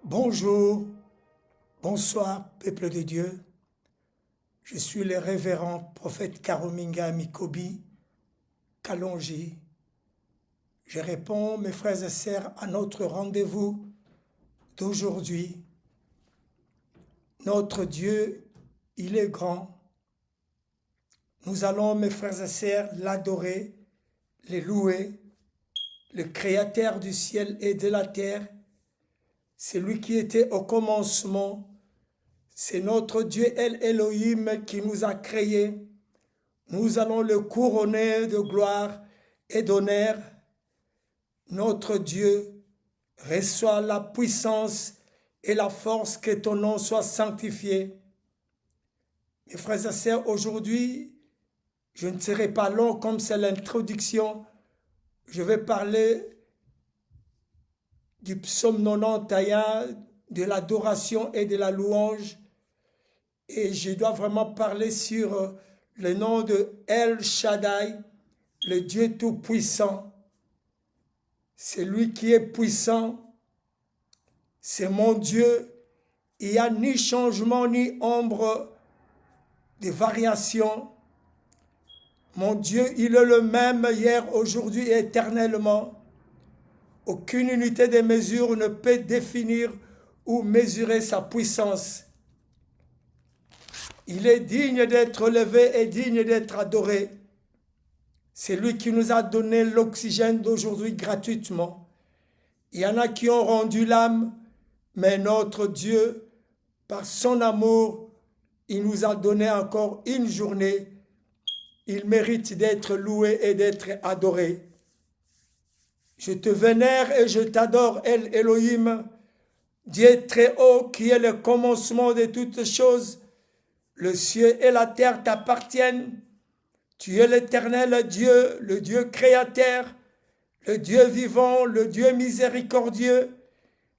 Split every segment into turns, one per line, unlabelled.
Bonjour, bonsoir, peuple de Dieu. Je suis le révérend prophète Karominga Mikobi Kalonji. Je réponds, mes frères et sœurs, à notre rendez-vous d'aujourd'hui. Notre Dieu, il est grand. Nous allons, mes frères et sœurs, l'adorer, le louer, le Créateur du ciel et de la terre. C'est lui qui était au commencement. C'est notre Dieu El Elohim qui nous a créés. Nous allons le couronner de gloire et d'honneur. Notre Dieu reçoit la puissance et la force, que ton nom soit sanctifié. Mes frères et sœurs, aujourd'hui, je ne serai pas long comme c'est l'introduction. Je vais parler du psaume 91, de l'adoration et de la louange. Et je dois vraiment parler sur le nom de El Shaddai, le Dieu Tout-Puissant. C'est lui qui est puissant. C'est mon Dieu. Il n'y a ni changement ni ombre de variation. Mon Dieu, il est le même hier, aujourd'hui et éternellement. Aucune unité de mesure ne peut définir ou mesurer sa puissance. Il est digne d'être levé et digne d'être adoré. C'est lui qui nous a donné l'oxygène d'aujourd'hui gratuitement. Il y en a qui ont rendu l'âme, mais notre Dieu, par son amour, il nous a donné encore une journée. Il mérite d'être loué et d'être adoré. Je te vénère et je t'adore, El Elohim, Dieu très haut qui est le commencement de toutes choses. Le ciel et la terre t'appartiennent. Tu es l'Éternel Dieu, le Dieu créateur, le Dieu vivant, le Dieu miséricordieux,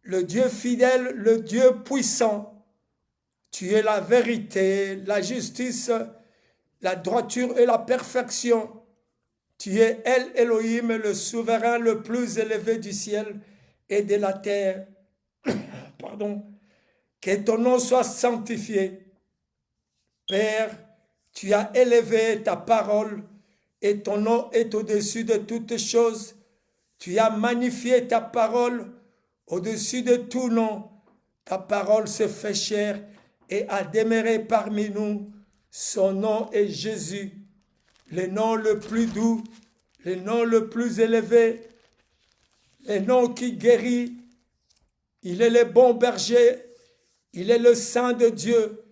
le Dieu fidèle, le Dieu puissant. Tu es la vérité, la justice, la droiture et la perfection. Tu es El Elohim, le souverain le plus élevé du ciel et de la terre. Pardon. Que ton nom soit sanctifié. Père, tu as élevé ta parole et ton nom est au-dessus de toutes choses. Tu as magnifié ta parole au-dessus de tout nom. Ta parole se fait chair et a demeuré parmi nous. Son nom est Jésus, le nom le plus doux, le nom le plus élevé, le nom qui guérit. Il est le bon berger, il est le Saint de Dieu.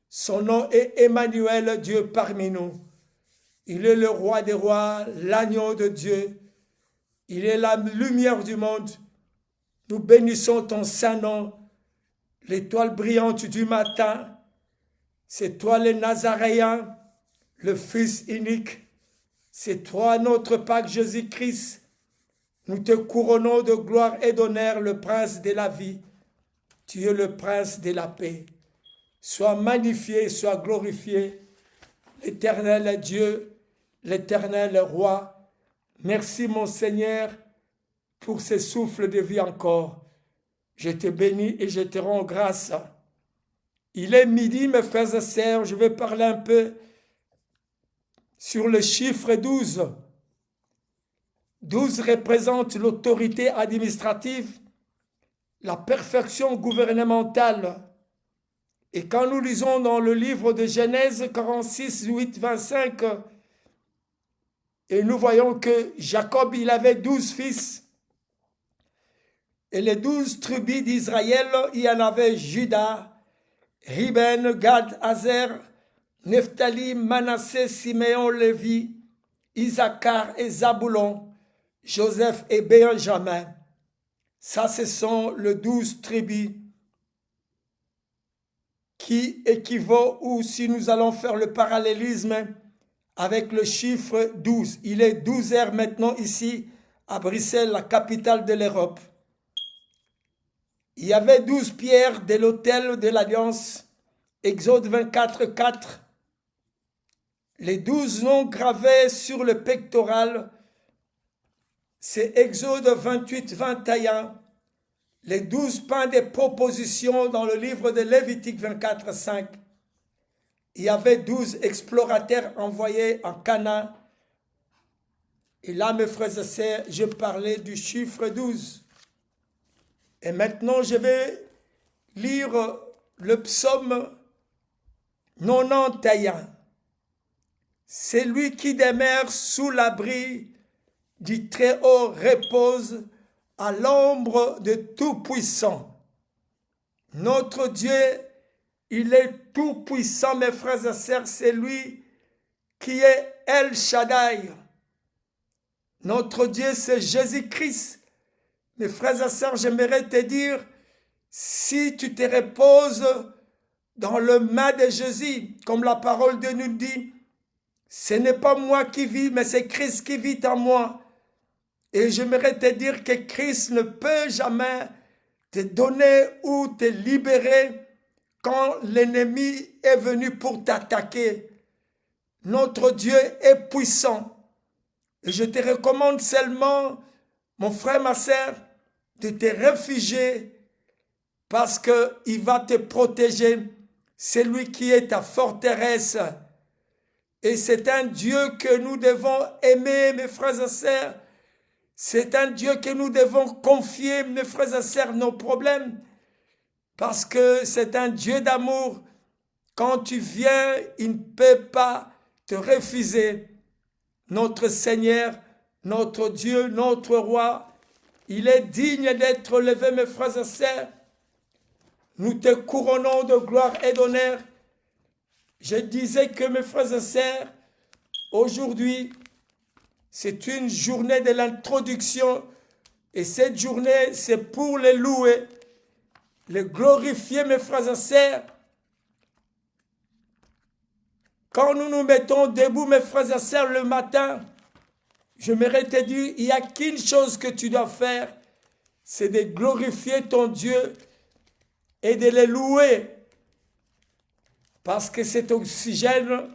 Son nom est Emmanuel, Dieu parmi nous. Il est le roi des rois, l'agneau de Dieu. Il est la lumière du monde. Nous bénissons ton saint nom, l'étoile brillante du matin. C'est toi le Nazaréen, le Fils unique. C'est toi notre Pâque Jésus-Christ. Nous te couronnons de gloire et d'honneur, le Prince de la vie. Tu es le Prince de la paix. Sois magnifié, sois glorifié, l'Éternel Dieu, l'Éternel Roi. Merci mon Seigneur pour ce souffle de vie encore. Je te bénis et je te rends grâce. Il est midi, mes frères et sœurs, je vais parler un peu sur le chiffre 12. 12 représente l'autorité administrative, la perfection gouvernementale. Et quand nous lisons dans le livre de Genèse 46, 8, 25, et nous voyons que Jacob, il avait 12 fils, et les 12 tribus d'Israël, il y en avait Juda, Ruben, Gad, Azer, Nephtali, Manassé, Siméon, Lévi, Issachar et Zaboulon, Joseph et Benjamin. Ça, ce sont les 12 tribus qui équivaut, ou si nous allons faire le parallélisme avec le chiffre 12. Il est 12 heures maintenant ici à Bruxelles, la capitale de l'Europe. Il y avait 12 pierres de l'autel de l'Alliance, Exode 24, 4. Les 12 noms gravés sur le pectoral, c'est Exode 28, 21. les 12 pains des propositions dans le livre de Lévitique 24, 5. Il y avait 12 explorateurs envoyés en Canaan. Et là, mes frères et sœurs, je parlais du chiffre 12. Et maintenant, je vais lire le psaume 91. C'est lui qui demeure sous l'abri du Très-Haut repose à l'ombre de Tout-Puissant. Notre Dieu, il est tout-puissant, mes frères et sœurs, c'est lui qui est El Shaddai. Notre Dieu, c'est Jésus-Christ. Mes frères et sœurs, j'aimerais te dire, si tu te reposes dans le main de Jésus, comme la parole de nous dit, ce n'est pas moi qui vis, mais c'est Christ qui vit en moi. Et j'aimerais te dire que Christ ne peut jamais te donner ou te libérer quand l'ennemi est venu pour t'attaquer. Notre Dieu est puissant. Et je te recommande seulement, mon frère, ma sœur, de te réfugier parce qu'il va te protéger. C'est lui qui est ta forteresse. Et c'est un Dieu que nous devons aimer, mes frères et sœurs. C'est un Dieu que nous devons confier, mes frères et sœurs, nos problèmes. Parce que c'est un Dieu d'amour. Quand tu viens, il ne peut pas te refuser. Notre Seigneur, notre Dieu, notre Roi, il est digne d'être élevé, mes frères et sœurs. Nous te couronnons de gloire et d'honneur. Je disais que, mes frères et sœurs, aujourd'hui, c'est une journée de l'introduction. Et cette journée, c'est pour les louer, les glorifier, mes frères et sœurs. Quand nous nous mettons debout, mes frères et sœurs, le matin, j'aimerais te dire, il n'y a qu'une chose que tu dois faire, c'est de glorifier ton Dieu et de le louer. Parce que cet oxygène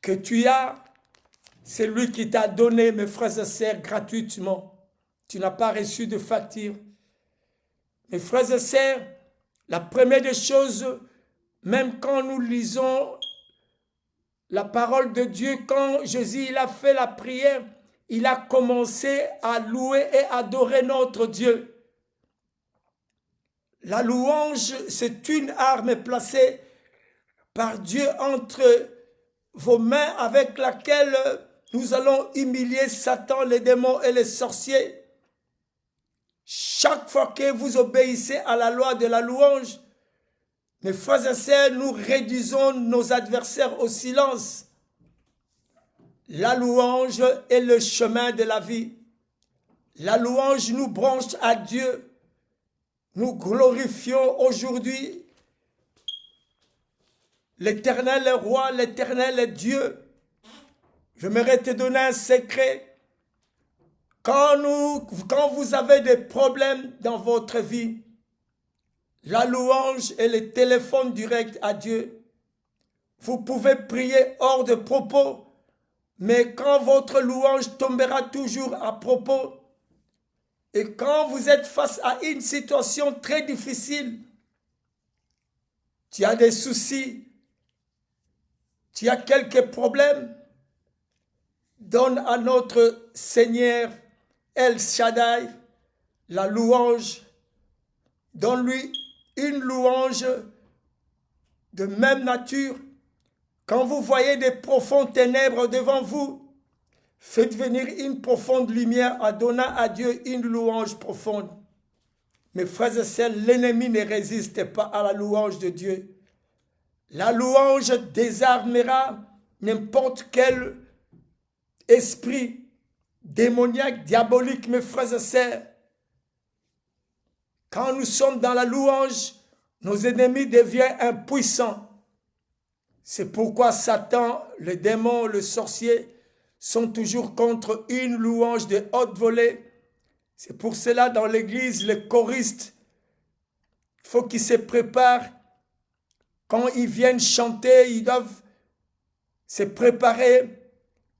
que tu as, c'est lui qui t'a donné, mes frères et sœurs, gratuitement. Tu n'as pas reçu de facture. Mes frères et sœurs, la première des choses, même quand nous lisons la parole de Dieu, quand Jésus il a fait la prière, il a commencé à louer et adorer notre Dieu. La louange, c'est une arme placée par Dieu entre vos mains avec laquelle nous allons humilier Satan, les démons et les sorciers. Chaque fois que vous obéissez à la loi de la louange, mes frères et sœurs, nous réduisons nos adversaires au silence. La louange est le chemin de la vie. La louange nous branche à Dieu. Nous glorifions aujourd'hui l'Éternel est roi, l'Éternel est Dieu. J'aimerais te donner un secret. Quand vous avez des problèmes dans votre vie, la louange est le téléphone direct à Dieu. Vous pouvez prier hors de propos, mais quand votre louange tombera toujours à propos, et quand vous êtes face à une situation très difficile, tu as des soucis, tu as quelques problèmes, donne à notre Seigneur El Shaddai la louange. Donne-lui une louange de même nature. Quand vous voyez des profondes ténèbres devant vous, faites venir une profonde lumière en donnant à Dieu une louange profonde. Mes frères et sœurs, l'ennemi ne résiste pas à la louange de Dieu. La louange désarmera n'importe quel esprit démoniaque, diabolique, mes frères et sœurs. Quand nous sommes dans la louange, nos ennemis deviennent impuissants. C'est pourquoi Satan, le démon, le sorcier sont toujours contre une louange de haute volée. C'est pour cela dans l'église, les choristes, il faut qu'ils se préparent. Quand ils viennent chanter, ils doivent se préparer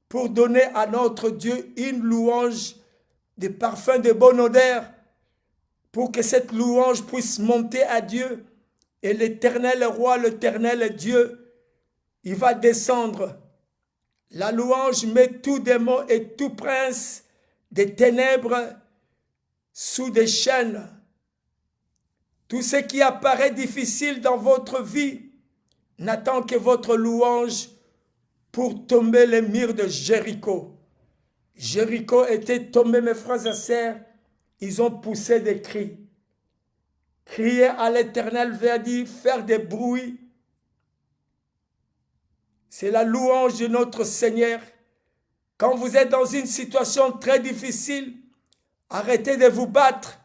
pour donner à notre Dieu une louange de parfum de bonne odeur. pour que cette louange puisse monter à Dieu. Et l'Éternel roi, l'Éternel Dieu, il va descendre. La louange met tout démon et tout prince des ténèbres sous des chaînes. Tout ce qui apparaît difficile dans votre vie n'attend que votre louange pour tomber les murs de Jéricho. Jéricho était tombé, mes frères et sœurs, ils ont poussé des cris. Crier à l'Éternel veut dire faire des bruits. C'est la louange de notre Seigneur. Quand vous êtes dans une situation très difficile, arrêtez de vous battre.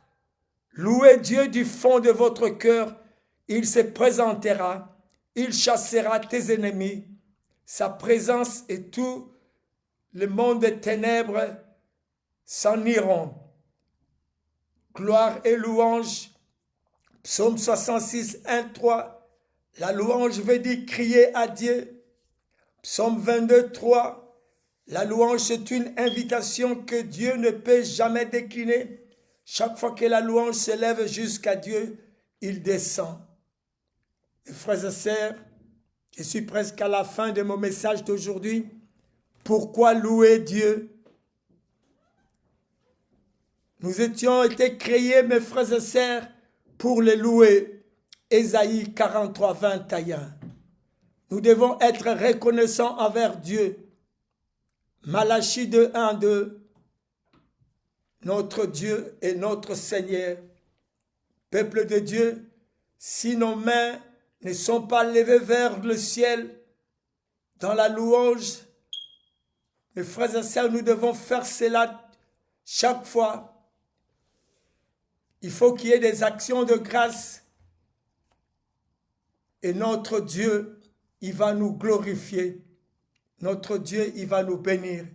Louez Dieu du fond de votre cœur. Il se présentera. Il chassera tes ennemis. Sa présence et tout le monde des ténèbres s'en iront. Gloire et louange. Psaume 66, 1, 3. La louange veut dire crier à Dieu. Psaume 22, 3. La louange, c'est une invitation que Dieu ne peut jamais décliner. Chaque fois que la louange s'élève jusqu'à Dieu, il descend. Et frères et sœurs, je suis presque à la fin de mon message d'aujourd'hui. Pourquoi louer Dieu? Nous étions été créés, mes frères et sœurs, pour le louer. Ésaïe 43, 21. Nous devons être reconnaissants envers Dieu. Malachie 2, 1, 2. Notre Dieu et notre Seigneur. Peuple de Dieu, si nos mains ne sont pas levées vers le ciel, dans la louange, mes frères et sœurs, nous devons faire cela chaque fois. Il faut qu'il y ait des actions de grâce. Et notre Dieu, il va nous glorifier. Notre Dieu, il va nous bénir.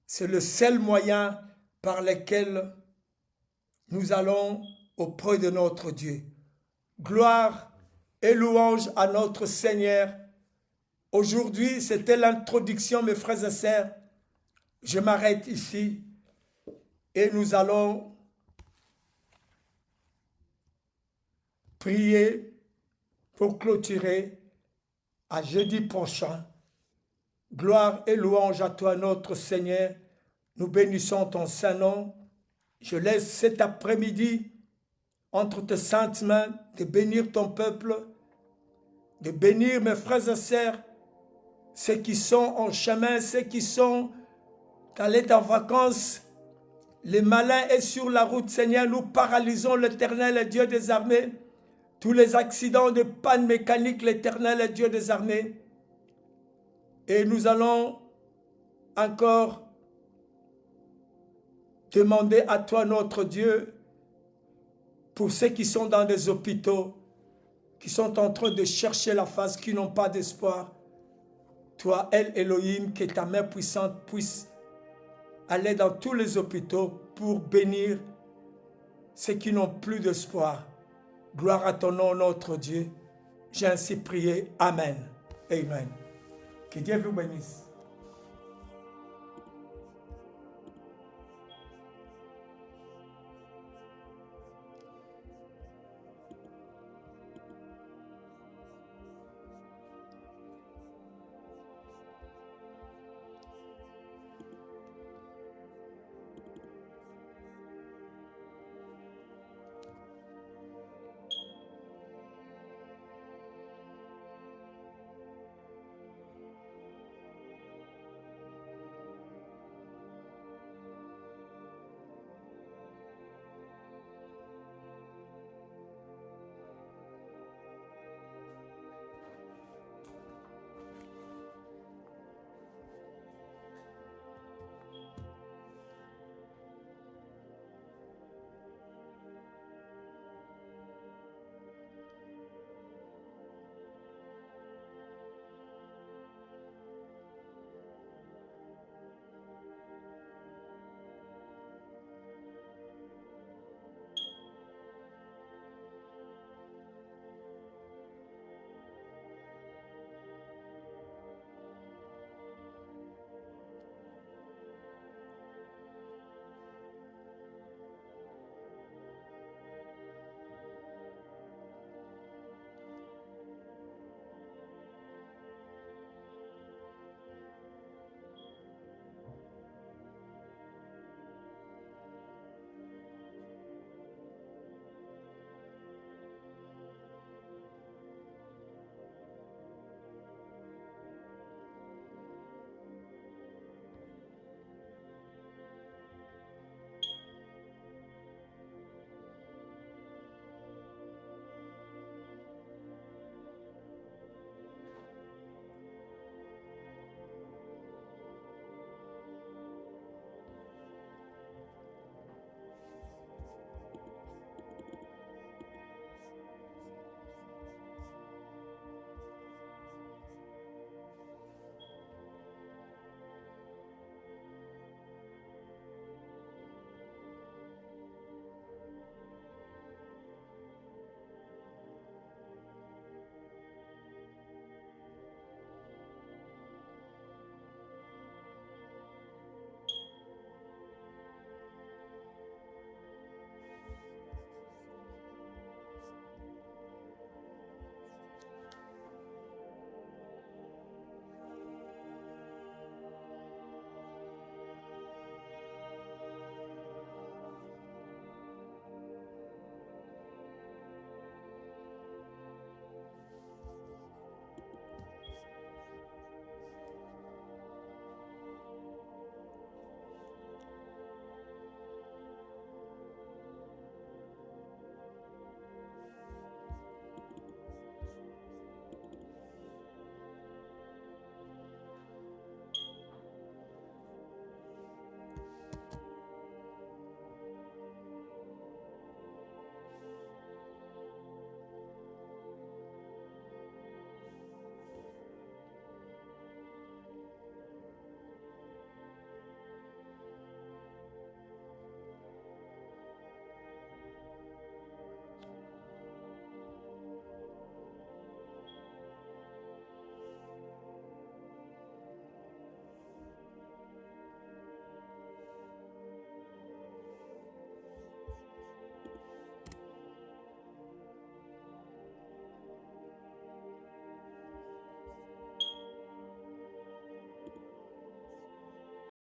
C'est le seul moyen par lequel nous allons auprès de notre Dieu. Gloire et louange à notre Seigneur. Aujourd'hui, c'était l'introduction, mes frères et sœurs. Je m'arrête ici et nous allons prier pour clôturer à jeudi prochain. Gloire et louange à toi, notre Seigneur. Nous bénissons ton Saint-Nom. Je laisse cet après-midi entre tes saintes mains de bénir ton peuple, de bénir mes frères et sœurs, ceux qui sont en chemin, ceux qui sont allés en vacances. Les malins est sur la route, Seigneur. Nous paralysons l'Éternel, Dieu des armées. Tous les accidents de panne mécanique, l'Éternel, Dieu des armées. Et nous allons encore demander à toi, notre Dieu, pour ceux qui sont dans des hôpitaux, qui sont en train de chercher la face, qui n'ont pas d'espoir. Toi, El Elohim, que ta main puissante puisse aller dans tous les hôpitaux pour bénir ceux qui n'ont plus d'espoir. Gloire à ton nom, notre Dieu. J'ai ainsi prié. Amen. Amen. Que Dieu vous bénisse.